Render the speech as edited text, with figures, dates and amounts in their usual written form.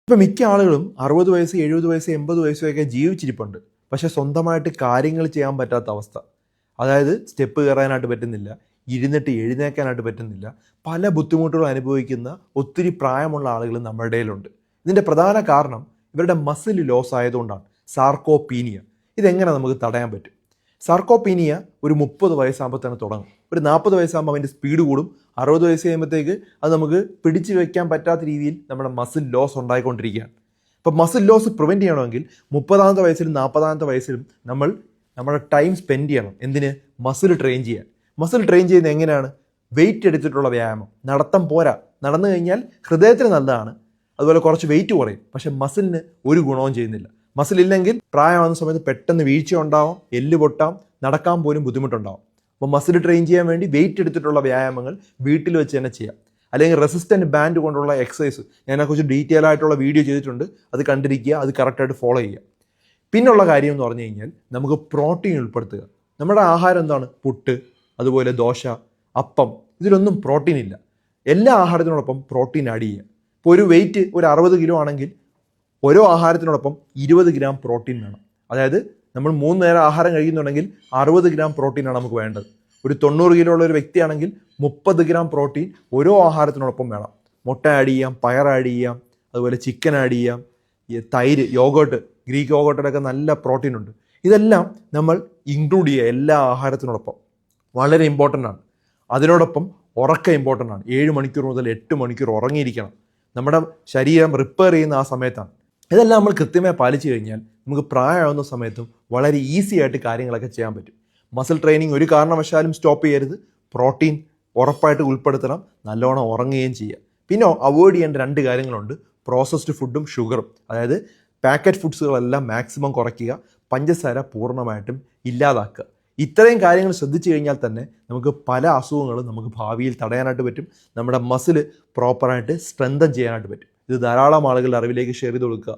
ഇപ്പം മിക്ക ആളുകളും 60 വയസ്സ് 70 വയസ്സ് 80 വയസ്സൊക്കെ ജീവിച്ചിരിപ്പുണ്ട്. പക്ഷെ സ്വന്തമായിട്ട് കാര്യങ്ങൾ ചെയ്യാൻ പറ്റാത്ത അവസ്ഥ. അതായത് സ്റ്റെപ്പ് കയറാനായിട്ട് പറ്റുന്നില്ല, ഇരുന്നിട്ട് എഴുന്നേൽക്കാനായിട്ട് പറ്റുന്നില്ല. പല ബുദ്ധിമുട്ടുകളും അനുഭവിക്കുന്ന ഒത്തിരി പ്രായമുള്ള ആളുകൾ നമ്മുടെ ഇടയിലുണ്ട്. ഇതിൻ്റെ പ്രധാന കാരണം ഇവരുടെ മസിൽ ലോസ് ആയതുകൊണ്ടാണ്. സാർക്കോപീനിയ. ഇതെങ്ങനെ നമുക്ക് തടയാൻ പറ്റും? സാർക്കോപീനിയ ഒരു 30 വയസ്സാകുമ്പോൾ തന്നെ തുടങ്ങും. ഒരു 40 വയസ്സാകുമ്പോൾ അതിൻ്റെ സ്പീഡ് കൂടും. 60 വയസ്സ് കഴിയുമ്പോഴത്തേക്ക് അത് നമുക്ക് പിടിച്ചു വയ്ക്കാൻ പറ്റാത്ത രീതിയിൽ നമ്മുടെ മസിൽ ലോസ് ഉണ്ടായിക്കൊണ്ടിരിക്കുകയാണ്. അപ്പോൾ മസിൽ ലോസ് പ്രിവെൻറ്റ് ചെയ്യണമെങ്കിൽ 30-ാമത്തെ വയസ്സിലും 40-ാമത്തെ വയസ്സിലും നമ്മൾ നമ്മുടെ ടൈം സ്പെൻഡ് ചെയ്യണം. എന്തിന്? മസിൽ ട്രെയിൻ ചെയ്യാൻ. മസിൽ ട്രെയിൻ ചെയ്യുന്നത് എങ്ങനെയാണ്? വെയിറ്റ് എടുത്തിട്ടുള്ള വ്യായാമം. നടത്തം പോരാ. നടന്നു കഴിഞ്ഞാൽ ഹൃദയത്തിന് നല്ലതാണ്, അതുപോലെ കുറച്ച് വെയിറ്റ് കുറയും. പക്ഷെ മസിലിന് ഒരു ഗുണവും ചെയ്യുന്നില്ല. മസിൽ ഇല്ലെങ്കിൽ പ്രായമാകുന്ന സമയത്ത് പെട്ടെന്ന് വീഴ്ച ഉണ്ടാവും, എല്ല് പൊട്ടാം, നടക്കാൻ പോലും ബുദ്ധിമുട്ടുണ്ടാവും. അപ്പോൾ മസിൽ ട്രെയിൻ ചെയ്യാൻ വേണ്ടി വെയിറ്റ് എടുത്തിട്ടുള്ള വ്യായാമങ്ങൾ വീട്ടിൽ വെച്ച് തന്നെ ചെയ്യാം. അല്ലെങ്കിൽ റെസിസ്റ്റൻറ്റ് ബാൻഡ് കൊണ്ടുള്ള എക്സസൈസ് ഞാനെക്കുറിച്ച് ഡീറ്റെയിൽ ആയിട്ടുള്ള വീഡിയോ ചെയ്തിട്ടുണ്ട്. അത് കണ്ടിരിക്കുക, അത് കറക്റ്റായിട്ട് ഫോളോ ചെയ്യുക. പിന്നുള്ള കാര്യം എന്ന് പറഞ്ഞു കഴിഞ്ഞാൽ നമുക്ക് പ്രോട്ടീൻ ഉൾപ്പെടുത്തുക. നമ്മുടെ ആഹാരം എന്താണ്? പുട്ട്, അതുപോലെ ദോശ, അപ്പം, ഇതിലൊന്നും പ്രോട്ടീൻ ഇല്ല. എല്ലാ ആഹാരത്തിനോടൊപ്പം പ്രോട്ടീൻ ആഡ് ചെയ്യുക. ഇപ്പോൾ ഒരു വെയിറ്റ് ഒരു 60 കിലോ ആണെങ്കിൽ ഓരോ ആഹാരത്തിനോടൊപ്പം 20 ഗ്രാം പ്രോട്ടീൻ വേണം. അതായത് നമ്മൾ 3 നേരം ആഹാരം കഴിക്കുന്നുണ്ടെങ്കിൽ 60 ഗ്രാം പ്രോട്ടീനാണ് നമുക്ക് വേണ്ടത്. ഒരു 90 കിലോ ഉള്ള ഒരു വ്യക്തിയാണെങ്കിൽ 30 ഗ്രാം പ്രോട്ടീൻ ഓരോ ആഹാരത്തിനോടൊപ്പം വേണം. മുട്ട ആഡ് ചെയ്യാം, പയർ ആഡ് ചെയ്യാം, അതുപോലെ ചിക്കൻ ആഡ് ചെയ്യാം, തൈര്, യോഗോട്ട്, ഗ്രീക്ക് യോഗോട്ടിലൊക്കെ നല്ല പ്രോട്ടീൻ ഉണ്ട്. ഇതെല്ലാം നമ്മൾ ഇൻക്ലൂഡ് ചെയ്യുക എല്ലാ ആഹാരത്തിനോടൊപ്പം. വളരെ ഇമ്പോർട്ടൻ്റ് ആണ്. അതിനോടൊപ്പം ഉറക്കം ഇമ്പോർട്ടൻ്റ് ആണ്. 7 മണിക്കൂർ മുതൽ 8 മണിക്കൂർ ഉറങ്ങിയിരിക്കണം. നമ്മുടെ ശരീരം റിപ്പയർ ചെയ്യുന്ന ആ സമയത്താണ്. ഇതെല്ലാം നമ്മൾ കൃത്യമായി പാലിച്ചു കഴിഞ്ഞാൽ നമുക്ക് പ്രായമാകുന്ന സമയത്തും വളരെ ഈസി ആയിട്ട് കാര്യങ്ങളൊക്കെ ചെയ്യാൻ പറ്റും. മസിൽ ട്രെയിനിങ് ഒരു കാരണവശാലും സ്റ്റോപ്പ് ചെയ്യരുത്. പ്രോട്ടീൻ ഉറപ്പായിട്ട് ഉൾപ്പെടുത്തണം. നല്ലോണം ഉറങ്ങുകയും ചെയ്യുക. പിന്നെ അവോയ്ഡ് ചെയ്യേണ്ട 2 കാര്യങ്ങളുണ്ട്. പ്രോസസ്ഡ് ഫുഡും ഷുഗറും. അതായത് പാക്കറ്റ് ഫുഡ്സുകളെല്ലാം മാക്സിമം കുറയ്ക്കുക, പഞ്ചസാര പൂർണ്ണമായിട്ടും ഇല്ലാതാക്കുക. ഇത്രയും കാര്യങ്ങൾ ശ്രദ്ധിച്ചു കഴിഞ്ഞാൽ തന്നെ നമുക്ക് പല അസുഖങ്ങളും നമുക്ക് ഭാവിയിൽ തടയാനായിട്ട് പറ്റും. നമ്മുടെ മസിൽ പ്രോപ്പറായിട്ട് സ്ട്രെങ്തൻ ചെയ്യാനായിട്ട് പറ്റും. ഇത് ധാരാളം ആളുകളുടെ അറിവിലേക്ക് ഷെയർ ചെയ്ത് കൊടുക്കുക.